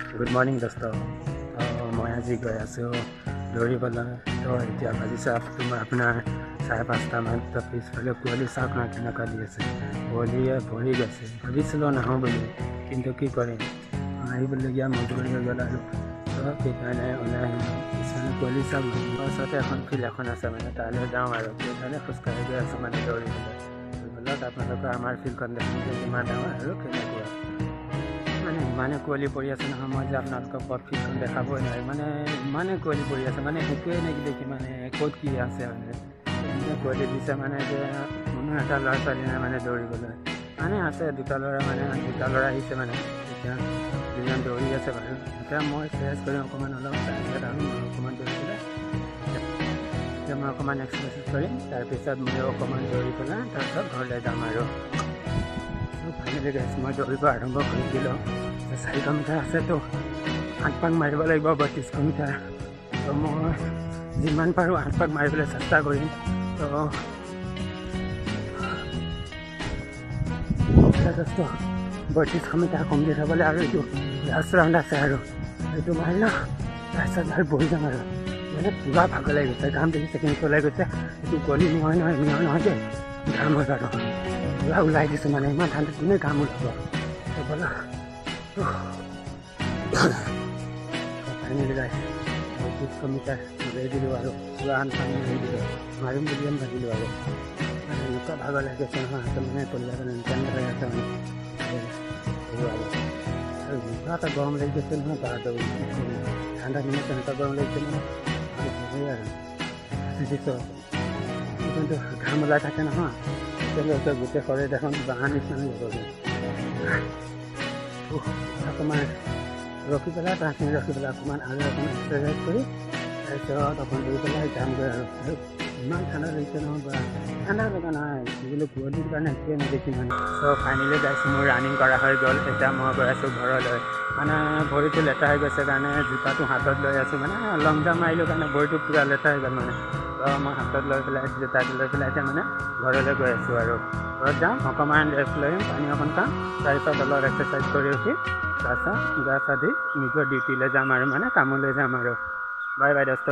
Good morning दोस्त मैं आज गई आसो दौड़बला तो इतना बाजिसे मैं अपना 5:30 मान तो पिछफाले कुआली चाक ना केनेका दी आसे कुआलिए भरी गए भाविलो नाहूँ बोली किन्तु कि करें आहिबलगिया मजबूरी हो गल तो সেইকাৰণে ওলাই আহিলোঁ পিছফালে কুঁৱলী চাওক ওচৰতে এখন ফিল্ড এখন আছে মানে তালৈ যাওঁ আৰু সেইকাৰণে খোজকাঢ়ি গৈ আছোঁ মানে দৌৰিবলৈ আপোনালোকৰ আমাৰ ফিল্ডখন দেখিছে ইমান ডাঙৰ আৰু কেনেকুৱা মানে ইমানে কুঁৱলী পৰি আছে নহয় মই যে আপোনালোকক ফিল্ডখন দেখাবই নোৱাৰিম মানে ইমানে কুঁৱলী পৰি আছে মানে একোৱেই নেদেখি মানে ক'ত কি আছে মানে কুঁৱলী দিছে মানে যে কোনো এটা ল'ৰা ছোৱালী নাই মানে দৌৰিবলৈ মানে আছে দুটা ল'ৰা আহিছে মানে এতিয়া দুজন দৌৰি আছে বাৰু এতিয়া মই চেষ্টা কৰিম অকণমান অলপ তাৰপিছত আৰু অকণমান দৌৰিবলৈ এতিয়া মই অকণমান এক্সাৰচাইজ কৰিম তাৰপিছত মই অকণমান দৌৰি পেলাই তাৰপিছত ঘৰলৈ যাম আৰু ফাইনেলি গাইছ মই দৌৰিব আৰম্ভ কৰি দিলোঁ 4 কিলোমিটাৰ আছেতো 8 পাক মাৰিব লাগিব 32 কিলোমিটাৰ তো মই যিমান পাৰোঁ 8 পাক মাৰিবলৈ চেষ্টা কৰিম তো যথেষ্ট 32 কিলোমিটাৰ কমপ্লিট হ'বলৈ আৰু এইটো লাষ্ট ৰাউণ্ড আছে আৰু এইটো মাৰিলোঁ তাৰপিছত আৰু বহি যাম আৰু মানে পুৰা ভাগৰ লাগি গৈছে ঘাম দেখিছে কিন্তু ওলাই গৈছে এইটো গলি নহয় যে ঘাম হয় আৰু পুৰা ওলাই দিছোঁ মানে ইমান ঠাণ্ডা কোনে ঘাম ওলাব ব'লা ফাইনেলি গাইছ 32 কিলোমিটাৰ গৈ দিলোঁ আৰু পুৰা আনফাইন গৈ দিলোঁ মাৰিম বুলি ভাবিলোঁ আৰু মানে এনেকুৱা ভাগৰ লাগি গৈছে নহয় হাতত মানে পলিয়াৰ কেনেকৈ আছে মানে আৰু এনেকুৱা এটা গৰম লাগি গৈছে নহয় তাৰ ঠাণ্ডা দিনত তেনেকুৱা গৰম লাগিছে নহয় আৰু দেখিছোঁ কিন্তু ঘাম ওলাই থাকে নহয় তেওঁলোকে গোটেই শৰীৰ এখন বাঁহ নিচিনা হৈ যাব অকণমান ৰখি পেলাই 5 মিনিট ৰখি পেলাই অকণমান আৰু অকণমান এক্সাৰচাইজ কৰি তাৰপিছত অকণ দৌৰি পেলাই যামগৈ আৰু ইমান ঠাণ্ডা লাগিছে নহয় বা ঠাণ্ডা লগা নাই বোলো কুঁৱলীৰ কাৰণে একোৱে নেদেখি মানে চ' ফাইনেলি গাইছোঁ মোৰ ৰানিং কৰা হৈ গ'ল এতিয়া মই গৈ আছোঁ ঘৰলৈ মানে ভৰিটো লেতেৰা হৈ গৈছে কাৰণে জোতাটো হাতত লৈ আছোঁ মানে লং জাম্প মাৰিলোঁ কাৰণে ভৰিটো পূৰা লেতেৰা হৈ গ'ল মানে তো মই হাতত লৈ পেলাই জোতাটো লৈ পেলাই এতিয়া মানে ঘৰলৈ গৈ আছোঁ আৰু ঘৰত যাম অকণমান ৰেষ্ট লৈ পানী অকণ খাম তাৰপিছত অলপ এক্সাৰচাইজ কৰি উঠি তাৰপিছত গা চা ধুই নিজৰ ডিউটিলৈ যাম আৰু মানে কামলৈ যাম আৰু বাই বাই দোস্ত।